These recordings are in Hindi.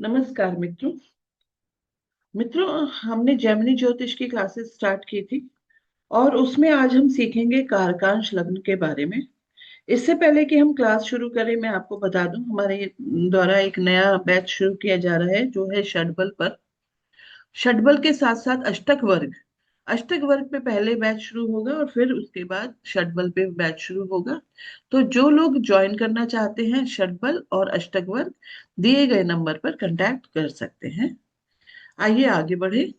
नमस्कार मित्रों। हमने जेमिनी ज्योतिष की क्लासेस स्टार्ट की थी और उसमें आज हम सीखेंगे कारकांश लग्न के बारे में। इससे पहले कि हम क्लास शुरू करें, मैं आपको बता दूं हमारे द्वारा एक नया बैच शुरू किया जा रहा है जो है षटबल पर। षटबल के साथ साथ अष्टक वर्ग। अष्टक वर्ग पे पहले बैच शुरू होगा और फिर उसके बाद षटबल पे बैच शुरू होगा। तो जो लोग ज्वाइन करना चाहते हैं षटबल और अष्टक वर्ग, दिए गए नंबर पर कांटेक्ट कर सकते हैं। आइए आगे बढ़े।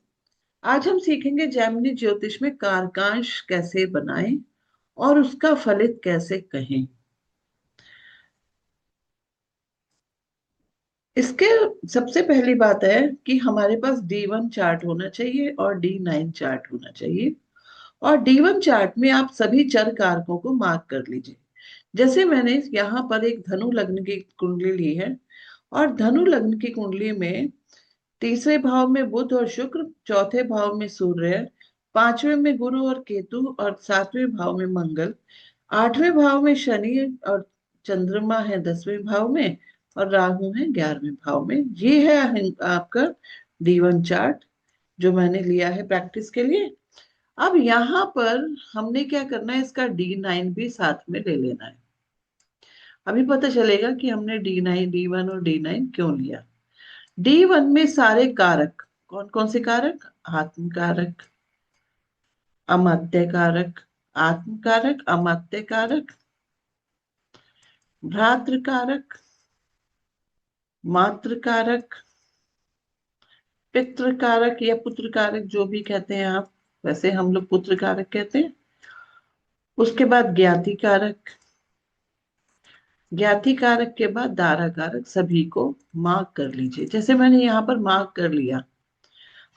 आज हम सीखेंगे जैमिनी ज्योतिष में कारकांश कैसे बनाएं और उसका फलित कैसे कहें। इसके सबसे पहली बात है कि हमारे पास D1 चार्ट होना चाहिए और D9 चार्ट होना चाहिए। और D1 चार्ट में आप सभी चर कारकों को मार्क कर लीजिए। जैसे मैंने यहाँ पर एक धनु लग्न की कुंडली ली है और धनु लग्न की कुंडली में तीसरे भाव में बुध और शुक्र, चौथे भाव में सूर्य, पांचवें में गुरु और केतु और सातवें भाव में मंगल, आठवें भाव में शनि और चंद्रमा है 10वें भाव में और राहु है 11वें भाव में। ये है आपका D1 चार्ट जो मैंने लिया है प्रैक्टिस के लिए। अब यहाँ पर हमने क्या करना है, इसका D9 भी साथ में ले लेना है। अभी पता चलेगा कि हमने D9, D1 और D9 क्यों लिया। D1 में सारे कारक कौन कौन से कारक? आत्म कारक, अमात्य कारक, आत्म कारक, अमात्य कारक, भ्रातृ कारक, मातृ कारक, पितृ कारक या पुत्र कारक, जो भी कहते हैं आप। वैसे हम लोग पुत्र कारक कहते हैं। उसके बाद ज्ञाति कारक, ज्ञाति कारक के बाद दारा कारक। सभी को मार्क कर लीजिए जैसे मैंने यहाँ पर मार्क कर लिया।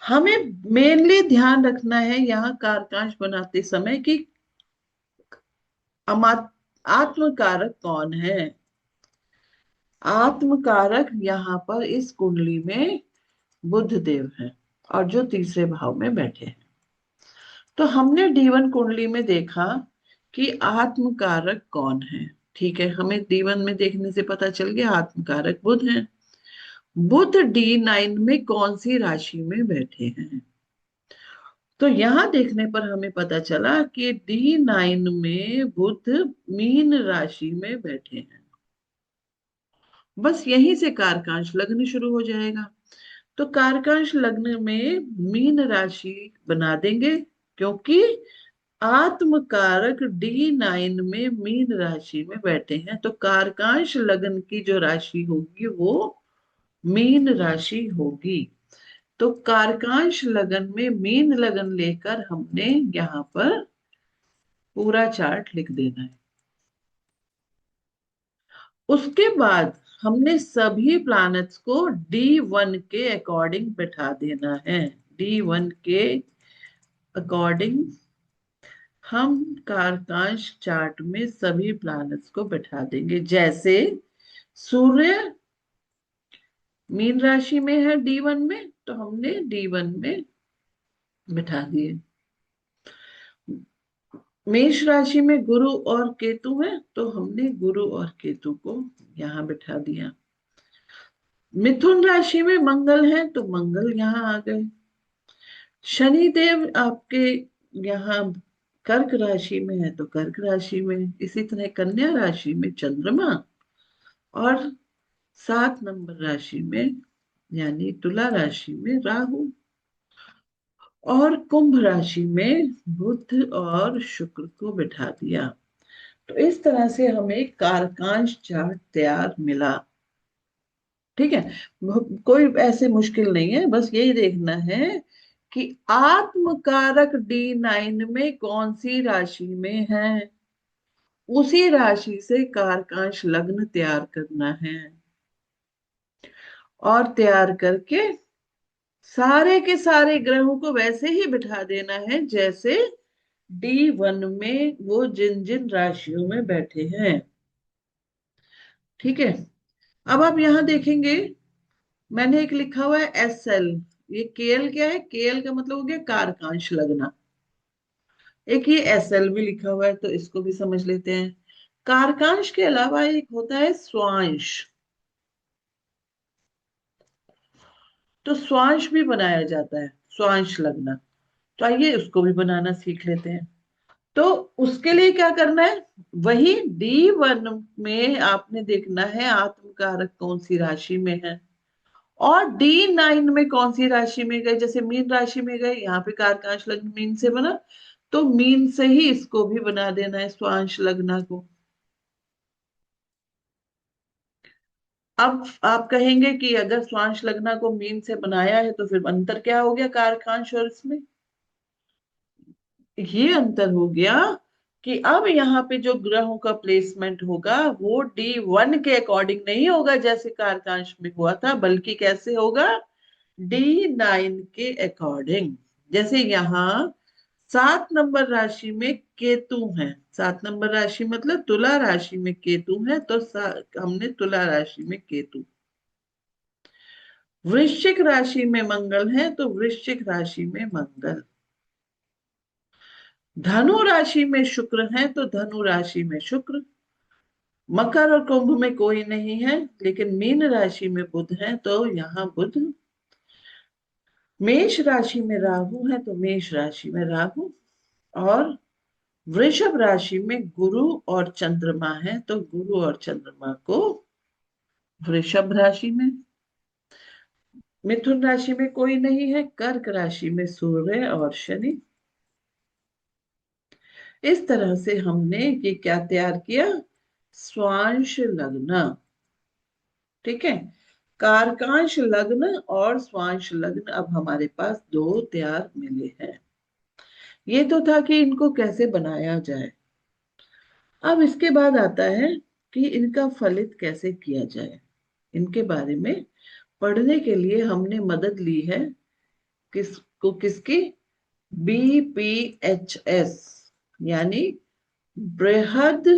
हमें मेनली ध्यान रखना है यहाँ कारकांश बनाते समय कि आत्म कारक कौन है। आत्म कारक यहाँ पर इस कुंडली में बुध देव है और जो तीसरे भाव में बैठे हैं। तो हमने D1 कुंडली में देखा कि आत्म कारक कौन है। ठीक है, हमें D1 में देखने से पता चल गया आत्म कारक बुध है। बुध D9 में कौन सी राशि में बैठे हैं? तो यहां देखने पर हमें पता चला कि D9 में बुध मीन राशि में बैठे हैं। बस यहीं से कारकांश लग्न शुरू हो जाएगा। तो कारकांश लग्न में मीन राशि बना देंगे क्योंकि आत्म कारक D9 में मीन राशि में बैठे हैं। तो कारकांश लग्न की जो राशि होगी वो मीन राशि होगी। तो कारकांश लगन में मीन लगन लेकर हमने यहाँ पर पूरा चार्ट लिख देना है। उसके बाद हमने सभी प्लैनेट्स को D1 के अकॉर्डिंग बैठा देना है। D1 के अकॉर्डिंग हम कारकांश चार्ट में सभी प्लैनेट्स को बैठा देंगे। जैसे सूर्य मीन राशि में है D1 में, तो हमने D1 में बिठा दिए। मेष राशि में गुरु और केतु है तो हमने गुरु और केतु को यहां बिठा दिया। मिथुन राशि में मंगल है तो मंगल यहां आ गए। शनि देव आपके यहाँ कर्क राशि में है तो कर्क राशि में। इसी तरह कन्या राशि में चंद्रमा और 7 नंबर राशि में यानी तुला राशि में राहु और कुंभ राशि में बुध और शुक्र को बिठा दिया। तो इस तरह से हमें कारकांश चार्ट तैयार मिला। ठीक है, कोई ऐसे मुश्किल नहीं है, बस यही देखना है कि आत्मकारक D9 में कौन सी राशि में है, उसी राशि से कारकांश लग्न तैयार करना है। और तैयार करके सारे के सारे ग्रहों को वैसे ही बिठा देना है जैसे D1 में वो जिन जिन राशियों में बैठे हैं। ठीक है, अब आप यहां देखेंगे मैंने एक लिखा हुआ है SL। ये KL क्या है? KL का मतलब हो गया कारकांश लगना। एक ये SL भी लिखा हुआ है तो इसको भी समझ लेते हैं। कारकांश के अलावा एक होता है स्वांश। तो स्वांश भी बनाया जाता है, स्वांश लगना। तो आइए उसको भी बनाना सीख लेते हैं। तो उसके लिए क्या करना है, वही D1 में आपने देखना है आत्मकारक कौन सी राशि में है, और D9 में कौन सी राशि में गए। जैसे मीन राशि में गए, यहाँ पे कारकांश लग्न मीन से बना, तो मीन से ही इसको भी बना देना है, स्वांश लगना को। अब आप कहेंगे कि अगर स्वांश लगना को मीन से बनाया है तो फिर अंतर क्या हो गया कारकांश और इसमें। ये अंतर हो गया कि अब यहाँ पे जो ग्रहों का प्लेसमेंट होगा वो D1 के अकॉर्डिंग नहीं होगा जैसे कारकांश में हुआ था, बल्कि कैसे होगा, D9 के अकॉर्डिंग। जैसे यहाँ 7 नंबर राशि में केतु है, 7 नंबर राशि मतलब तुला राशि में केतु है, तो हमने तुला राशि में केतु। वृश्चिक राशि में मंगल है तो वृश्चिक राशि में मंगल। धनु राशि में शुक्र है तो धनु राशि में शुक्र। मकर और कुंभ में कोई नहीं है, लेकिन मीन राशि में बुध है तो यहाँ बुध। मेष राशि में राहु है तो मेष राशि में राहु। और वृषभ राशि में गुरु और चंद्रमा है तो गुरु और चंद्रमा को वृषभ राशि में। मिथुन राशि में कोई नहीं है, कर्क राशि में सूर्य और शनि। इस तरह से हमने ये क्या तैयार किया, स्वांश लग्न। ठीक है, कारकांश लग्न और स्वांश लग्न अब हमारे पास दो तैयार मिले हैं। ये तो था कि इनको कैसे बनाया जाए। अब इसके बाद आता है कि इनका फलित कैसे किया जाए। इनके बारे में पढ़ने के लिए हमने मदद ली है किसकी, BPHS, यानी बृहद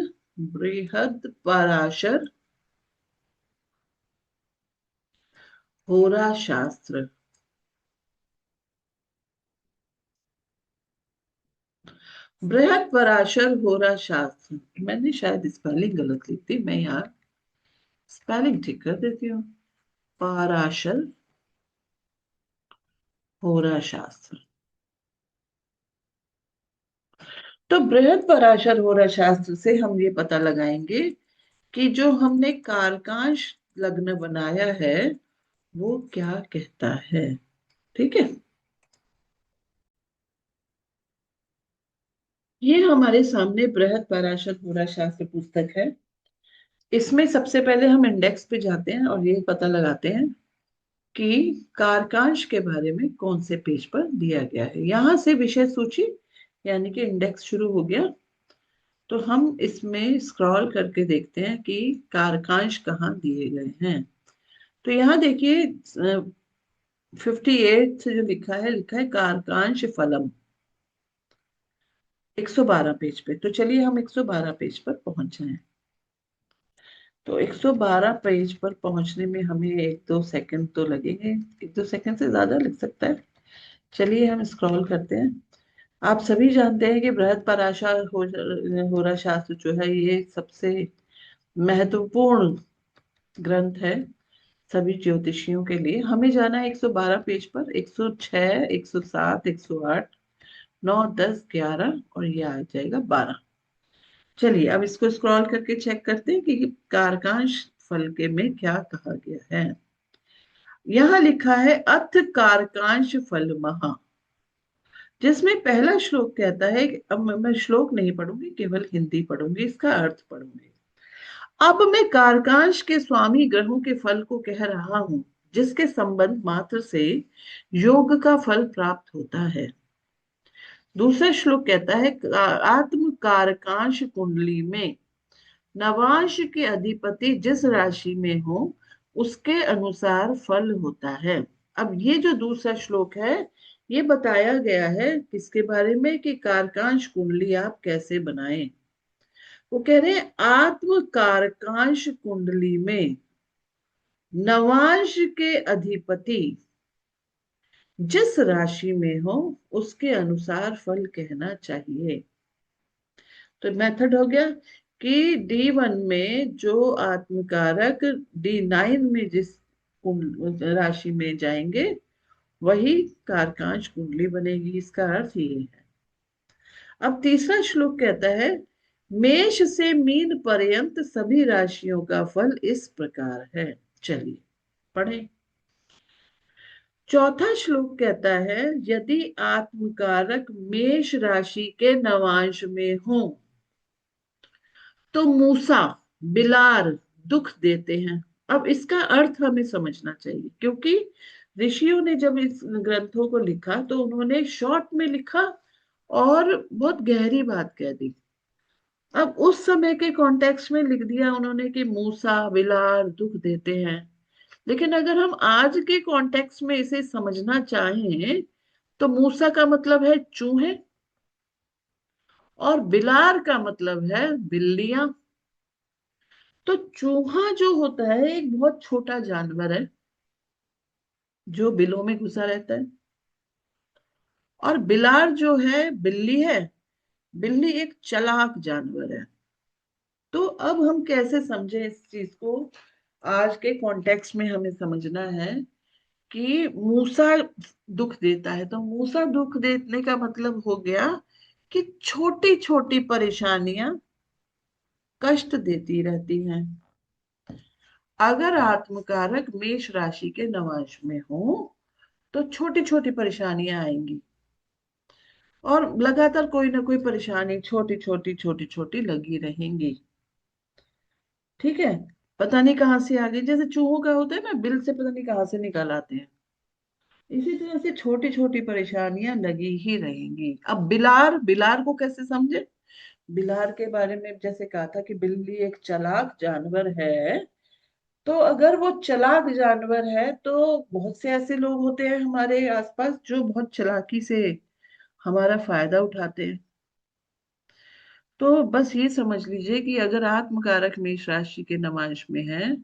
बृहद पराशर होरा शास्त्र। बृहद पराशर होरा शास्त्र, मैंने शायद स्पेलिंग गलत लिख दी, मैं यार स्पेलिंग ठीक कर देती हूँ। पराशर होरा शास्त्र। तो बृहद पराशर होरा शास्त्र से हम ये पता लगाएंगे कि जो हमने कारकांश लग्न बनाया है वो क्या कहता है। ठीक है, ये हमारे सामने बृहद पराशर होरा शास्त्र पुस्तक है। इसमें सबसे पहले हम इंडेक्स पे जाते हैं और ये पता लगाते हैं कि कारकांश के बारे में कौन से पेज पर दिया गया है। यहां से विषय सूची यानी कि इंडेक्स शुरू हो गया। तो हम इसमें स्क्रॉल करके देखते हैं कि कारकांश कहाँ दिए गए हैं। तो यहाँ देखिए 58 से जो लिखा है कारकांश फलम, 112 पेज पे। तो चलिए हम 112 पेज पर पहुंच जाएं। तो 112 पेज पर पहुंचने में हमें 1-2 सेकंड तो लगेंगे, 1-2 सेकंड से ज्यादा लग सकता है। चलिए हम स्क्रॉल करते हैं। आप सभी जानते हैं कि बृहद पराशर होरा शास्त्र जो है ये सबसे महत्वपूर्ण ग्रंथ है सभी ज्योतिषियों के लिए। हमें जाना है 112 पेज पर, 106, 107, 108, 9, 10, 11 और ये आ जाएगा 12। चलिए अब इसको स्क्रॉल करके चेक करते हैं कि कारकांश फल के में क्या कहा गया है। यहां लिखा है अथ कारकांश फल महा, जिसमें पहला श्लोक कहता है कि अब मैं श्लोक नहीं पढ़ूंगी, केवल हिंदी पढ़ूंगी, इसका अर्थ पढ़ूंगी। अब मैं कारकांश के स्वामी ग्रहों के फल को कह रहा हूं, जिसके संबंध मात्र से योग का फल प्राप्त होता है। दूसरा श्लोक कहता है आत्म कारकांश कुंडली में नवांश के अधिपति जिस राशि में हो उसके अनुसार फल होता है। अब ये जो दूसरा श्लोक है ये बताया गया है किसके बारे में कि कारकांश कुंडली आप कैसे बनाएं। वो कह रहे हैं आत्म कारकांश कुंडली में नवांश के अधिपति जिस राशि में हो उसके अनुसार फल कहना चाहिए। तो मेथड हो गया कि D1 में जो आत्मकारक D9 में जिस राशि में जाएंगे वही कारकांश कुंडली बनेगी। इसका अर्थ ये है। अब तीसरा श्लोक कहता है, मेष से मीन पर्यंत सभी राशियों का फल इस प्रकार है। चलिए पढ़ें। चौथा श्लोक कहता है, यदि आत्मकारक मेष राशि के नवांश में हो तो मूसा बिलार दुख देते हैं। अब इसका अर्थ हमें समझना चाहिए, क्योंकि ऋषियों ने जब इस ग्रंथों को लिखा तो उन्होंने शॉर्ट में लिखा और बहुत गहरी बात कह दी। अब उस समय के कॉन्टेक्स्ट में लिख दिया उन्होंने कि मूसा बिलार दुख देते हैं। लेकिन अगर हम आज के कॉन्टेक्स्ट में इसे समझना चाहें तो मूसा का मतलब है चूहे और बिलार का मतलब है बिल्लियां। तो चूहा जो होता है एक बहुत छोटा जानवर है जो बिलों में घुसा रहता है, और बिलार जो है बिल्ली है। बिल्ली एक चालाक जानवर है। तो अब हम कैसे समझें इस चीज को? आज के कॉन्टेक्स्ट में हमें समझना है कि मूसा दुख देता है, तो मूसा दुख देने का मतलब हो गया कि छोटी छोटी परेशानियां कष्ट देती रहती हैं। अगर आत्मकारक मेष राशि के नवांश में हो तो छोटी छोटी परेशानियां आएंगी, और लगातार कोई ना कोई परेशानी छोटी छोटी लगी रहेंगी। ठीक है। पता नहीं कहाँ से आ गई, जैसे चूहों का होता है ना, बिल से पता नहीं कहाँ से निकाल आते हैं। इसी तरह से छोटी छोटी परेशानियां लगी ही रहेंगी। अब बिलार, बिलार को कैसे समझे? बिलार के बारे में जैसे कहा था कि बिल्ली एक चालाक जानवर है। तो अगर वो चालाक जानवर है तो बहुत से ऐसे लोग होते हैं हमारे आसपास जो बहुत चालाकी से हमारा फायदा उठाते हैं। तो बस ये समझ लीजिए कि अगर आत्मकारक मेष राशि के नवांश में है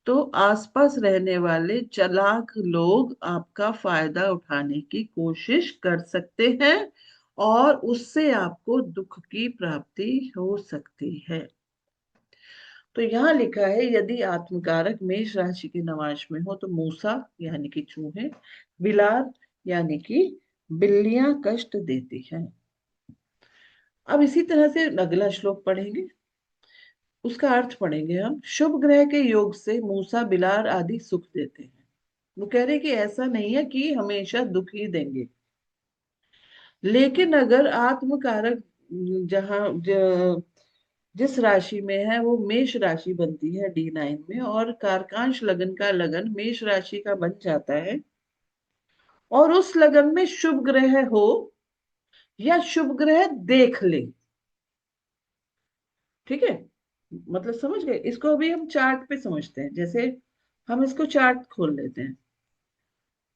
तो आसपास रहने वाले चालाक लोग आपका फायदा उठाने की कोशिश कर सकते हैं और उससे आपको दुख की प्राप्ति हो सकती है। तो यहाँ लिखा है, यदि आत्मकारक मेष राशि के नवांश में हो तो मूसा यानी कि चूहे, बिलार यानी कि बिल्लियां कष्ट देती हैं। अब इसी तरह से अगला श्लोक पढ़ेंगे, उसका अर्थ पढ़ेंगे हम। शुभ ग्रह के योग से मूसा बिलार आदि सुख देते हैं। वो कह रहे कि ऐसा नहीं है कि हमेशा दुख ही देंगे, लेकिन अगर आत्मकारक जहां जिस राशि में है वो मेष राशि बनती है D9 में, और कारकांश लगन का लगन मेष राशि का बन जाता है, और उस लगन में शुभ ग्रह हो या शुभ ग्रह देख ले। ठीक है, मतलब समझ गए? इसको अभी हम चार्ट पे समझते हैं। जैसे हम इसको चार्ट खोल लेते हैं।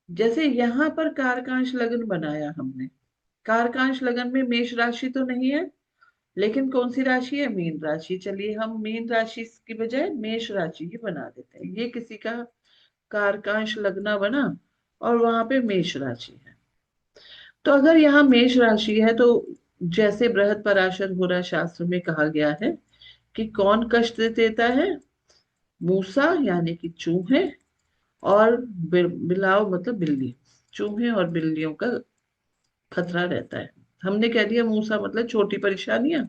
जैसे यहां पर कारकांश लगन बनाया हमने, कारकांश लगन में मेष राशि तो नहीं है, लेकिन कौन सी राशि है? मीन राशि। चलिए हम मीन राशि की बजाय मेष राशि ही बना देते हैं। ये किसी का कारकांश लगना बना और वहां पे मेष राशि है। तो अगर यहाँ मेष राशि है तो जैसे बृहद पराशर होरा शास्त्र में कहा गया है कि कौन कष्ट देता है? मूसा यानी कि चूहे, और बिलाव मतलब बिल्ली। चूहे और बिल्लियों का खतरा रहता है। हमने कह दिया मूसा मतलब छोटी परेशानियां,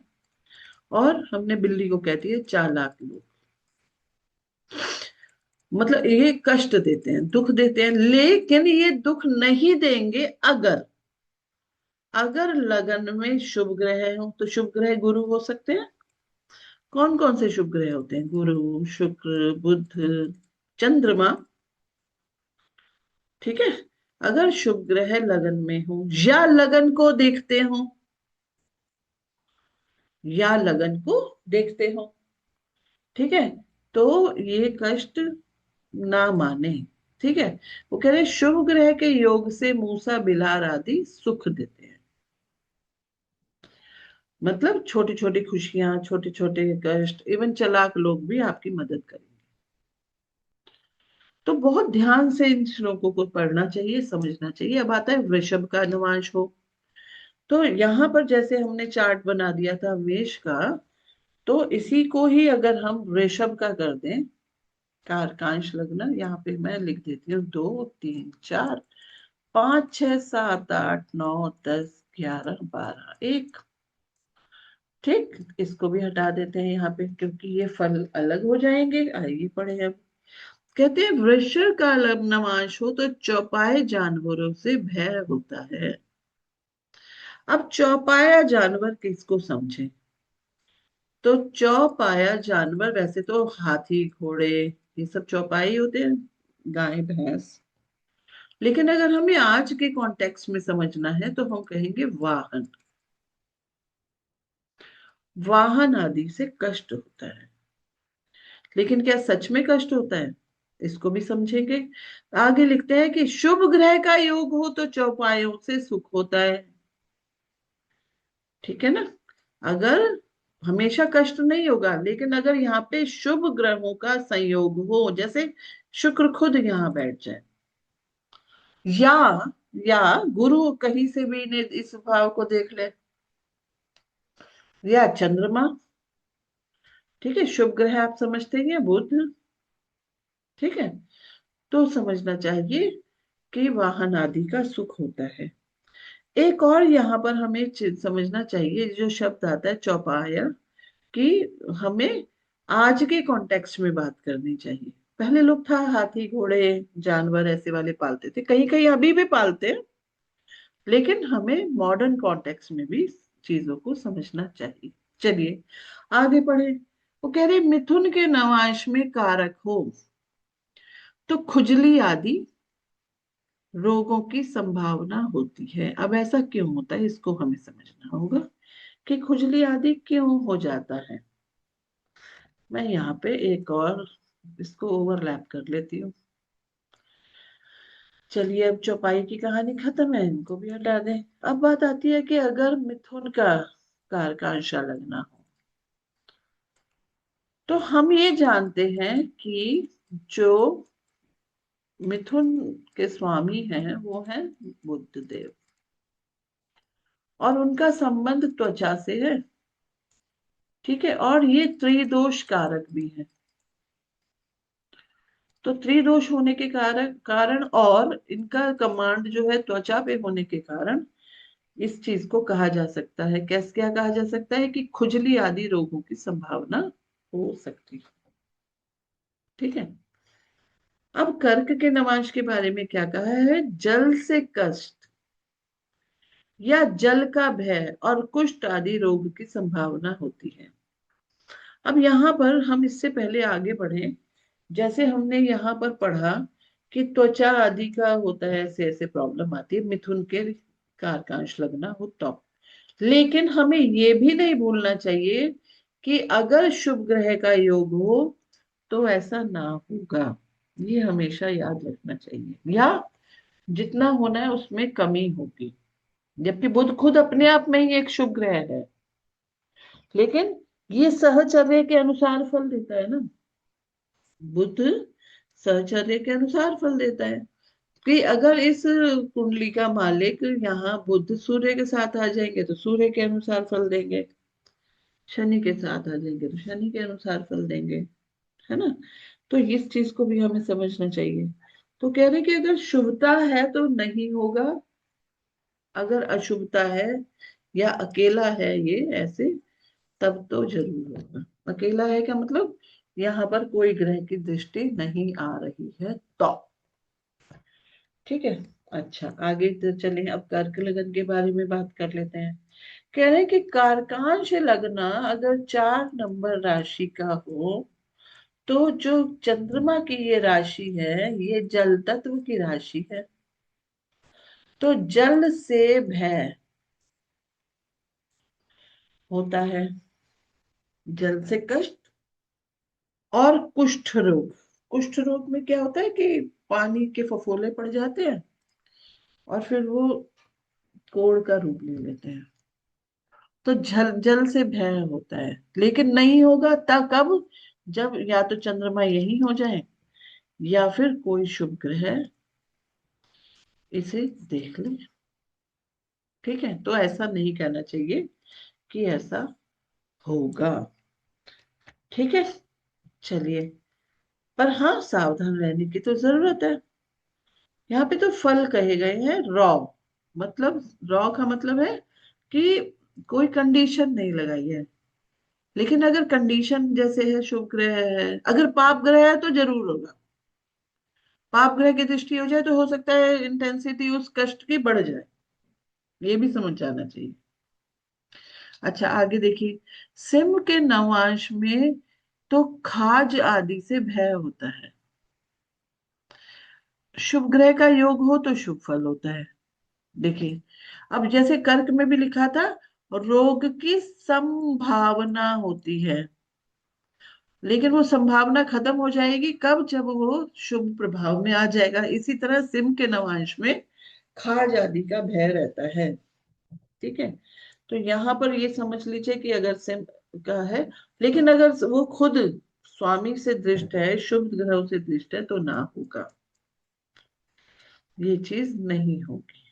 और हमने बिल्ली को कह दिया चालाक लोग। मतलब ये कष्ट देते हैं, दुख देते हैं, लेकिन ये दुख नहीं देंगे अगर अगर लगन में शुभ ग्रह हो। तो शुभ ग्रह गुरु हो सकते हैं। कौन कौन से शुभ ग्रह होते हैं? गुरु, शुक्र, बुध, चंद्रमा। ठीक है। अगर शुभ ग्रह लगन में हो या लगन को देखते हो, या लगन को देखते हो, ठीक है, तो ये कष्ट ना माने। ठीक है। वो कह रहे शुभ ग्रह के योग से मूसा बिलार आदि सुख देते हैं। मतलब छोटी छोटी खुशियां, छोटे छोटे कष्ट, इवन चालाक लोग भी आपकी मदद करेंगे। तो बहुत ध्यान से इन श्लोकों को पढ़ना चाहिए, समझना चाहिए। अब आता है वृषभ का नवांश हो। तो यहाँ पर जैसे हमने चार्ट बना दिया था मेष का, तो इसी को ही अगर हम वृषभ का कर दें कारकांश लगना, यहाँ पे मैं लिख देती हूँ 2 3 4 5 6 7 8 9 10 11 12 1। ठीक, इसको भी हटा देते हैं यहाँ पे क्योंकि ये फल अलग हो जाएंगे। आइए पढ़े अब। कहते हैं वृषण का लग्नमांश हो तो चौपाए जानवरों से भय होता है। अब चौपाया जानवर किसको समझे? तो चौपाया जानवर वैसे तो हाथी घोड़े ये सब चौपाई होते हैं, गाय भैंस। लेकिन अगर हमें आज के कॉन्टेक्स्ट में समझना है तो हम कहेंगे वाहन। वाहन आदि से कष्ट होता है। लेकिन क्या सच में कष्ट होता है? इसको भी समझेंगे। आगे लिखते हैं कि शुभ ग्रह का योग हो तो चौपायों से सुख होता है। ठीक है ना? अगर हमेशा कष्ट नहीं होगा, लेकिन अगर यहाँ पे शुभ ग्रहों का संयोग हो, जैसे शुक्र खुद यहाँ बैठ जाए, या या गुरु कहीं से भी ने इस भाव को देख ले, या चंद्रमा। ठीक है, शुभ ग्रह आप समझते हैं, बुध। ठीक है, तो समझना चाहिए कि वाहन आदि का सुख होता है। एक और यहाँ पर हमें समझना चाहिए, जो शब्द आता है चौपाया, कि हमें आज के कॉन्टेक्स्ट में बात करनी चाहिए। पहले लोग था हाथी घोड़े जानवर ऐसे वाले पालते थे, कहीं कहीं अभी भी पालते हैं, लेकिन हमें मॉडर्न कॉन्टेक्स्ट में भी चीजों को समझना चाहिए। चलिए आगे बढ़े। वो कह रहे मिथुन के नवांश में कारक हो तो खुजली आदि रोगों की संभावना होती है। अब ऐसा क्यों होता है, इसको हमें समझना होगा कि खुजली आदि क्यों हो जाता है। मैं यहाँ पे एक और इसको ओवरलैप कर लेती हूँ। चलिए अब चौपाई की कहानी खत्म है, इनको भी हटा दें। अब बात आती है कि अगर मिथुन का कारकांशा लगना हो, तो हम ये जानते हैं कि जो मिथुन के स्वामी हैं वो हैं बुध देव, और उनका संबंध त्वचा से है। ठीक है, और ये त्रिदोष कारक भी है। तो त्रिदोष होने के कारण और इनका कमांड जो है त्वचा पे होने के कारण इस चीज को कहा जा सकता है, कैसे क्या कहा जा सकता है, कि खुजली आदि रोगों की संभावना हो सकती है। ठीक है, अब कर्क के नवांश के बारे में क्या कहा है? जल से कष्ट या जल का भय और कुष्ठ आदि रोग की संभावना होती है। अब यहाँ पर हम इससे पहले आगे बढ़े, जैसे हमने यहाँ पर पढ़ा कि त्वचा आदि का होता है, ऐसे ऐसे प्रॉब्लम आती है मिथुन के कारकांश लगना हो तो। लेकिन हमें ये भी नहीं भूलना चाहिए कि अगर शुभ ग्रह का योग हो तो ऐसा ना होगा। ये हमेशा याद रखना चाहिए, या जितना होना है उसमें कमी होगी। जबकि बुध खुद अपने आप में ही एक शुभ ग्रह है, लेकिन ये सहचर्य के अनुसार फल देता है ना। बुध सहचर्य के अनुसार फल देता है, कि अगर इस कुंडली का मालिक यहाँ बुध सूर्य के साथ आ जाएंगे तो सूर्य के अनुसार फल देंगे, शनि के साथ आ जाएंगे तो शनि के अनुसार फल देंगे। है ना? तो इस चीज को भी हमें समझना चाहिए। तो कह रहे कि अगर शुभता है तो नहीं होगा, अगर अशुभता है या अकेला है ये ऐसे, तब तो जरूर होगा। अकेला है क्या मतलब? यहाँ पर कोई ग्रह की दृष्टि नहीं आ रही है तो। ठीक है, अच्छा आगे तो चले, अब कर्क लगन के बारे में बात कर लेते हैं। कह रहे हैं कि कारकांश लगना अगर 4 नंबर राशि का हो, तो जो चंद्रमा की ये राशि है ये जल तत्व की राशि है। तो जल से भय होता है, जल से कष्ट और कुष्ठ रोग। कुष्ठ रोग में क्या होता है कि पानी के फफोले पड़ जाते हैं और फिर वो कोढ़ का रूप ले लेते हैं। तो जल जल से भय होता है, लेकिन नहीं होगा तब कब? जब या तो चंद्रमा यही हो जाए या फिर कोई शुभ ग्रह इसे देख ले। ठीक है, तो ऐसा नहीं कहना चाहिए कि ऐसा होगा। ठीक है, चलिए पर हाँ, सावधान रहने की तो जरूरत है। यहाँ पे तो फल कहे गए हैं रॉ, मतलब रॉ का मतलब है कि कोई कंडीशन नहीं लगाई है। लेकिन अगर कंडीशन जैसे है शुभ ग्रह है, अगर पाप ग्रह है तो जरूर होगा। पाप ग्रह की दृष्टि हो जाए तो हो सकता है इंटेंसिटी उस कष्ट की बढ़ जाए, ये भी समझ जाना चाहिए। अच्छा, आगे देखिए। सिंह के नवांश में तो खाज आदि से भय होता है। शुभ ग्रह का योग हो तो शुभ फल होता है। देखिए, अब जैसे कर्क में भी लिखा था, रोग की संभावना होती है, लेकिन वो संभावना खत्म हो जाएगी कब, जब वो शुभ प्रभाव में आ जाएगा। इसी तरह सिंह के नवांश में खाज आदि का भय रहता है। ठीक है, तो यहां पर ये समझ लीजिए कि अगर सिंह का है, लेकिन अगर वो खुद स्वामी से दृष्ट है, शुभ ग्रहों से दृष्ट है, तो ना होगा, ये चीज नहीं होगी।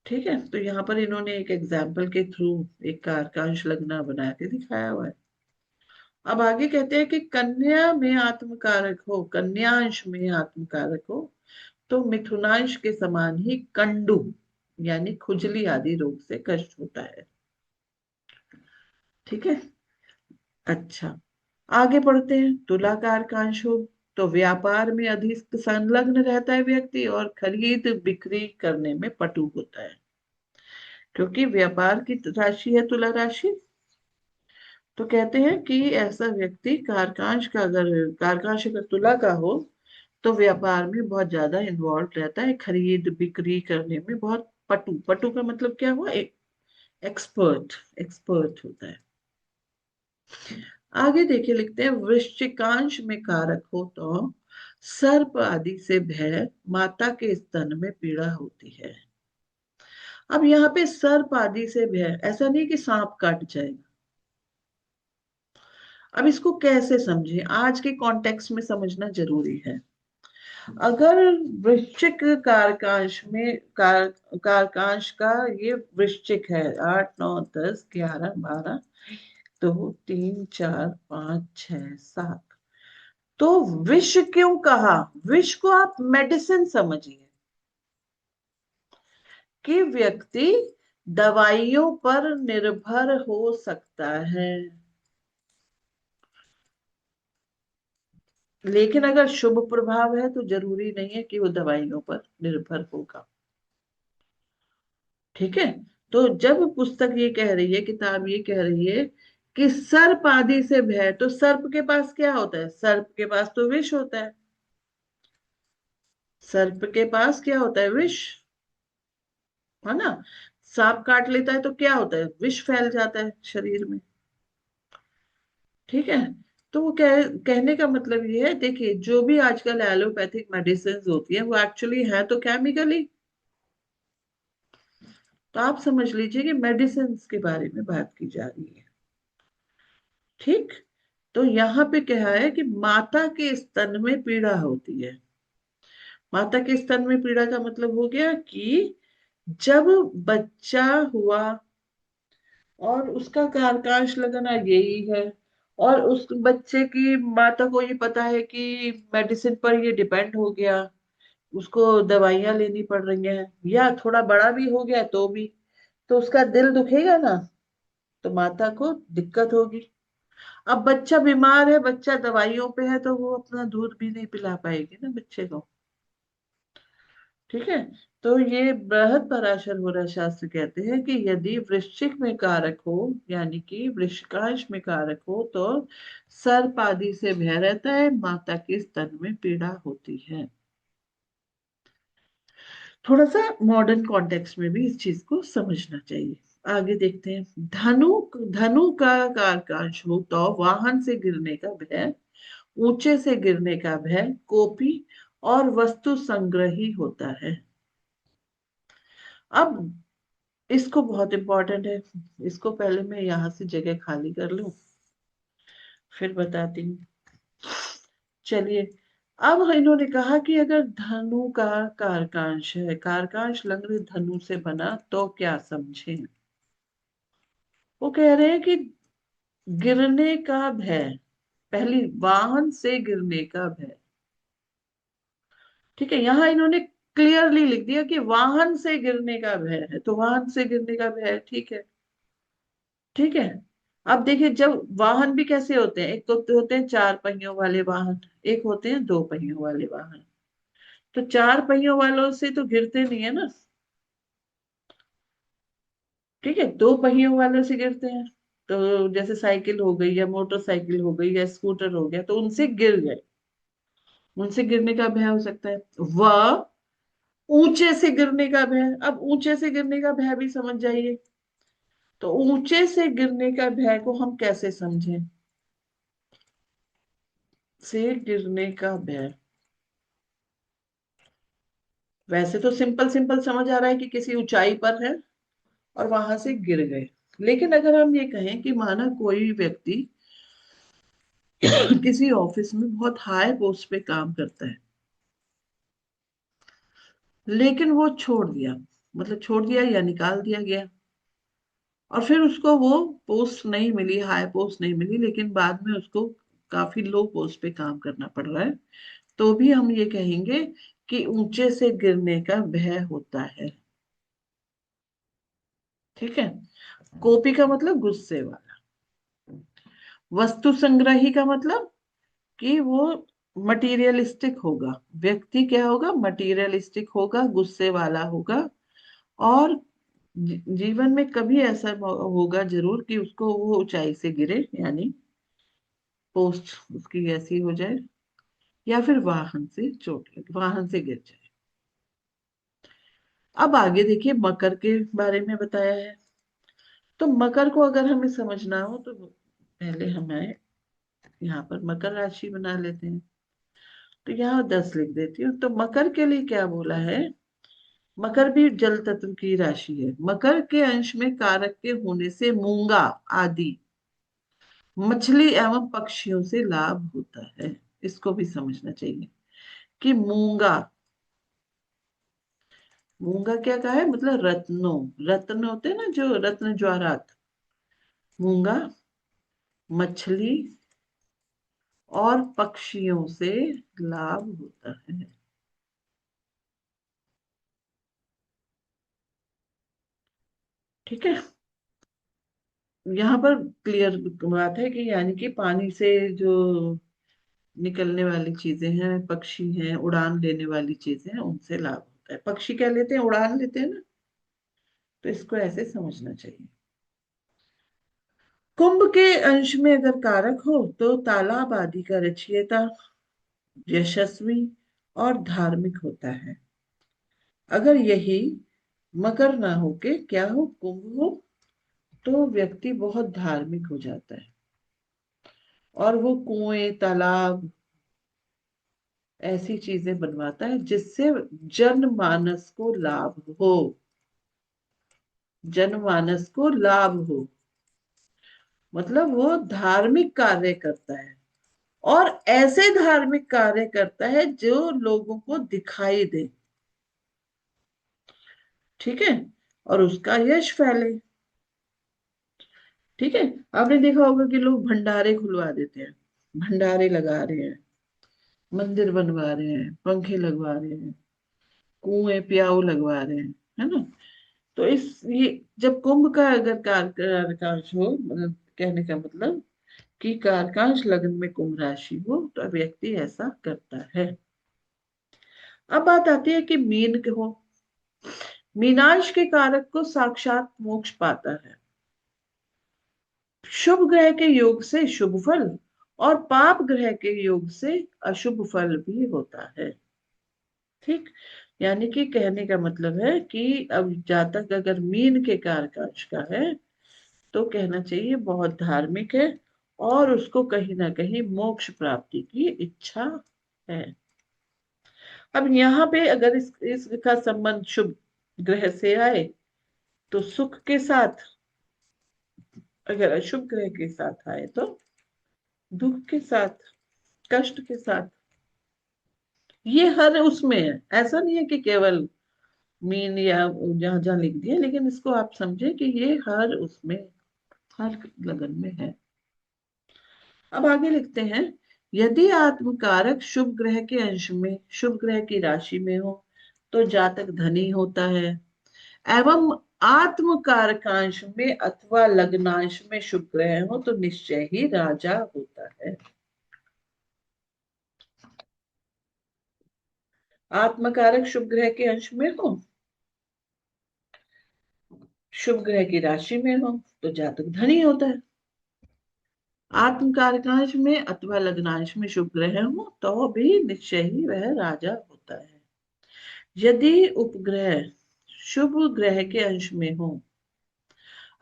ठीक है, तो यहाँ पर इन्होंने एक एग्जाम्पल के थ्रू एक कारकांश लगना बना के दिखाया हुआ है। अब आगे कहते हैं कि कन्या में आत्मकारक हो, कन्यांश में आत्मकारक हो, तो मिथुनांश के समान ही कंडू यानी खुजली आदि रोग से कष्ट होता है। ठीक है, अच्छा, आगे बढ़ते हैं। तुला का कारकांश हो तो व्यापार में अधिक संलग्न रहता है व्यक्ति, और खरीद बिक्री करने में पटु होता है। क्योंकि व्यापार की राशि है तुला राशि, तो कहते हैं कि ऐसा व्यक्ति कारकांश का अगर कारकांश अगर तुला का हो तो व्यापार में बहुत ज्यादा इन्वॉल्व रहता है, खरीद बिक्री करने में बहुत पटु, पटु का मतलब क्या हुआ, एक्सपर्ट, एक्सपर्ट होता है। आगे देखिए, लिखते हैं वृश्चिकांश में कारक हो तो सर्प आदि से भय, माता के स्तन में पीड़ा होती है। अब यहाँ पे सर्प आदि से भय, ऐसा नहीं कि सांप काट जाएगा। अब इसको कैसे समझे, आज के कॉन्टेक्स्ट में समझना जरूरी है। अगर वृश्चिक कारकांश में कारकांश का ये वृश्चिक है, 8 9 10 11 12, 2 3 4 5 6 7, तो विष क्यों कहा, विष को आप मेडिसिन समझिए, कि व्यक्ति दवाइयों पर निर्भर हो सकता है। लेकिन अगर शुभ प्रभाव है तो जरूरी नहीं है कि वो दवाइयों पर निर्भर होगा। ठीक है, तो जब पुस्तक ये कह रही है, किताब ये कह रही है कि सर्प आदि से भय, तो सर्प के पास क्या होता है, सर्प के पास तो विष होता है। सर्प के पास क्या होता है, विष, है ना। सांप काट लेता है तो क्या होता है, विष फैल जाता है शरीर में। ठीक है, तो वो कहने का मतलब ये है, देखिए जो भी आजकल एलोपैथिक मेडिसिन होती है वो एक्चुअली है तो केमिकली। तो आप समझ लीजिए कि मेडिसिन के बारे में बात की जा रही है। ठीक, तो यहाँ पे क्या है कि माता के स्तन में पीड़ा होती है। माता के स्तन में पीड़ा का मतलब हो गया कि जब बच्चा हुआ और उसका कारकांश लगना यही है, और उस बच्चे की माता को ये पता है कि मेडिसिन पर ये डिपेंड हो गया, उसको दवाइयां लेनी पड़ रही हैं, या थोड़ा बड़ा भी हो गया तो भी, तो उसका दिल दुखेगा ना, तो माता को दिक्कत होगी। अब बच्चा बीमार है, बच्चा दवाइयों पे है, तो वो अपना दूध भी नहीं पिला पाएगी ना बच्चे को। ठीक है, तो ये बृहद पराशर होरा शास्त्र कहते हैं कि यदि वृश्चिक में कारक हो, यानी कि वृश्चिकांश में कारक हो, तो सर्प आदि से भय रहता है, माता के स्तन में पीड़ा होती है। थोड़ा सा मॉडर्न कॉन्टेक्स्ट में भी इस चीज को समझना चाहिए। आगे देखते हैं, धनु, धनु का कारकांश हो तो वाहन से गिरने का भय, ऊंचे से गिरने का भय, कॉपी और वस्तु संग्रही होता है। अब इसको बहुत इंपॉर्टेंट है, इसको पहले मैं यहां से जगह खाली कर लूं, फिर बताती हूँ। चलिए, अब इन्होंने कहा कि अगर धनु का कारकांश है, कारकांश लग्न धनु से बना तो क्या समझे। वो कह रहे हैं कि गिरने का भय, पहली, वाहन से गिरने का भय। ठीक है, यहां इन्होंने क्लियरली लिख दिया कि वाहन से गिरने का भय है, तो वाहन से गिरने का भय है, ठीक है। ठीक है। अब देखिए, जब वाहन भी कैसे होते हैं, एक तो होते हैं चार पहियों वाले वाहन, एक होते हैं दो पहियों वाले वाहन। तो चार पहियों वालों से तो गिरते नहीं है ना। ठीक है, दो पहियों वालों से गिरते हैं। तो जैसे साइकिल हो गई या मोटरसाइकिल हो गई या स्कूटर हो गया, तो उनसे गिर गए, उनसे गिरने का भय हो सकता है। वह ऊंचे से गिरने का भय, अब ऊंचे से गिरने का भय भी समझ जाइए। तो ऊंचे से गिरने का भय को हम कैसे समझें? से गिरने का भय, वैसे तो सिंपल सिंपल समझ आ रहा है कि किसी ऊंचाई पर है और वहां से गिर गए। लेकिन अगर हम ये कहें कि माना कोई व्यक्ति किसी ऑफिस में बहुत हाई पोस्ट पे काम करता है, लेकिन वो छोड़ दिया, मतलब छोड़ दिया या निकाल दिया गया, और फिर उसको वो पोस्ट नहीं मिली, हाई पोस्ट नहीं मिली, लेकिन बाद में उसको काफी लो पोस्ट पे काम करना पड़ रहा है, तो भी हम ये कहेंगे कि ऊंचे से गिरने का भय होता है। ठीक है। कॉपी का मतलब गुस्से वाला। वस्तु संग्रही का मतलब कि वो मटीरियलिस्टिक होगा, व्यक्ति क्या होगा, मटीरियलिस्टिक होगा, गुस्से वाला होगा। और जीवन में कभी ऐसा होगा जरूर कि उसको वो ऊंचाई से गिरे, यानी पोस्ट उसकी ऐसी हो जाए, या फिर वाहन से चोट लगे, वाहन से गिर जाए। अब आगे देखिए, मकर के बारे में बताया है। तो मकर को अगर हमें समझना हो तो पहले हमें यहाँ पर मकर राशि बना लेते हैं। तो यहाँ 10 लिख देती हूँ। तो मकर के लिए क्या बोला है? मकर भी जल तत्व की राशि है। मकर के अंश में कारक के होने से मूंगा आदि मछली एवं पक्षियों से लाभ होता है। इसको भी समझना चाहिए कि मूंगा, मूंगा क्या कहा है, मतलब रत्नों, रत्न होते हैं ना, जो रत्न ज्वारात, मूंगा, मछली और पक्षियों से लाभ होता है। ठीक है। यहाँ पर क्लियर बात है कि यानी कि पानी से जो निकलने वाली चीजें हैं, पक्षी हैं, उड़ान लेने वाली चीजें हैं, उनसे लाभ होता है। पक्षी क्या लेते हैं, उड़ान लेते हैं ना। तो इसको ऐसे समझना चाहिए। कुंभ के अंश में अगर कारक हो तो तालाब आदि का रचयिता यशस्वी और धार्मिक होता है। अगर यही मकर ना हो के क्या हो, कुंभ हो, तो व्यक्ति बहुत धार्मिक हो जाता है, और वो कुएं, तालाब, ऐसी चीजें बनवाता है जिससे जनमानस को लाभ हो, जनमानस को लाभ हो। मतलब वो धार्मिक कार्य करता है, और ऐसे धार्मिक कार्य करता है जो लोगों को दिखाई दे। ठीक है। और उसका यश फैले। ठीक है। आपने देखा होगा कि लोग भंडारे खुलवा देते हैं, भंडारे लगा रहे हैं, मंदिर बनवा रहे हैं, पंखे लगवा रहे हैं, कुएं प्याऊ लगवा रहे हैं, है ना। तो इस ये जब कुंभ का अगर कारकांश हो, मतलब कहने का मतलब कि कारकांश लग्न में कुंभ राशि हो, तो व्यक्ति ऐसा करता है। अब बात आती है कि मीन के हो, मीनांश के कारक को साक्षात मोक्ष पाता है। शुभ ग्रह के योग से शुभ फल, और पाप ग्रह के योग से अशुभ फल भी होता है। ठीक। यानी कि कहने का मतलब है कि अब जातक अगर मीन के कारकांश का है, तो कहना चाहिए बहुत धार्मिक है, और उसको कहीं ना कहीं मोक्ष प्राप्ति की इच्छा है। अब यहाँ पे अगर इसका संबंध शुभ ग्रह से आए तो सुख के साथ, अगर अशुभ ग्रह के साथ आए तो दुख के साथ, कष्ट के साथ। ये हर उसमें है, ऐसा नहीं है कि केवल मीन या जहां जहां लिख दिया, लेकिन इसको आप समझे कि ये हर उसमें, हर लगन में है। अब आगे लिखते हैं, यदि आत्मकारक शुभ ग्रह के अंश में, शुभ ग्रह की राशि में हो तो जातक धनी होता है, एवं आत्मकारकांश में अथवा लग्नांश में शुभ ग्रह हो तो निश्चय ही राजा होता है। आत्मकारक शुभ ग्रह के अंश में हो, शुभ ग्रह की राशि में हो तो जातक धनी होता है, आत्मकारकांश में अथवा लग्नांश में शुभ ग्रह हो तो भी निश्चय ही वह राजा होता है। यदि उपग्रह शुभ ग्रह के अंश में हो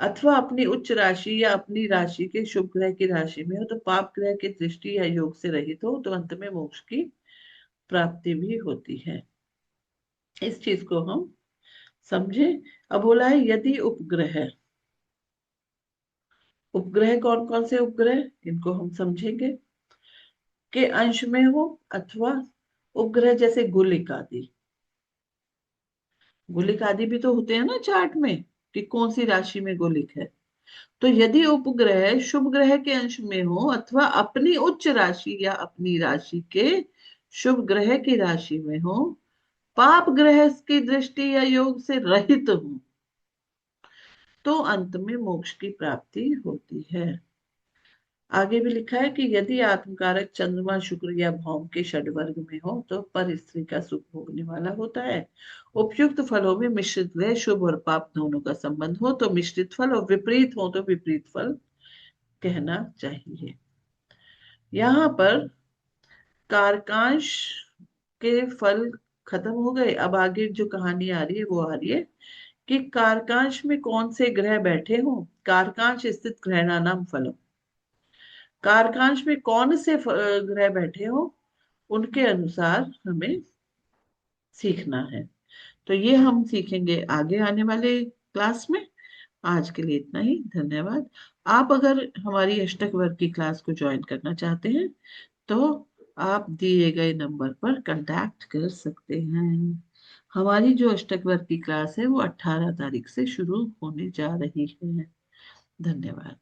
अथवा अपनी उच्च राशि या अपनी राशि के शुभ ग्रह की राशि में हो तो पाप ग्रह की दृष्टि या योग से रहित हो तो अंत में मोक्ष की प्राप्ति भी होती है। इस चीज को हम समझे। अब बोला है यदि उपग्रह, उपग्रह कौन कौन से उपग्रह, इनको हम समझेंगे, के अंश में हो अथवा उपग्रह जैसे गुलिक आदि, गुलिक आदि भी तो होते हैं ना चार्ट में कि कौन सी राशि में गुलिक है। तो यदि उपग्रह शुभ ग्रह के अंश में हो अथवा अपनी उच्च राशि या अपनी राशि के शुभ ग्रह की राशि में हो, पाप ग्रह की दृष्टि या योग से रहित हो तो अंत में मोक्ष की प्राप्ति होती है। आगे भी लिखा है कि यदि आत्मकारक चंद्रमा शुक्र या भौम के षडवर्ग में हो तो पर स्त्री का सुख भोगने वाला होता है। उपयुक्त फलों में मिश्रित ग्रह शुभ और पाप दोनों का संबंध हो तो मिश्रित फल और विपरीत हो तो विपरीत फल कहना चाहिए। यहाँ पर कारकांश के फल खत्म हो गए। अब आगे जो कहानी आ रही है वो आ रही है कि कारकांश में कौन से ग्रह बैठे हो, कारकांश स्थित ग्रहणानाम फलम, कारकांश में कौन से ग्रह बैठे हो उनके अनुसार हमें सीखना है। तो ये हम सीखेंगे आगे आने वाले क्लास में। आज के लिए इतना ही, धन्यवाद। आप अगर हमारी अष्टक वर्ग की क्लास को ज्वाइन करना चाहते हैं तो आप दिए गए नंबर पर कांटेक्ट कर सकते हैं। हमारी जो अष्टक वर्ग की क्लास है वो 18 तारीख से शुरू होने जा रही है। धन्यवाद।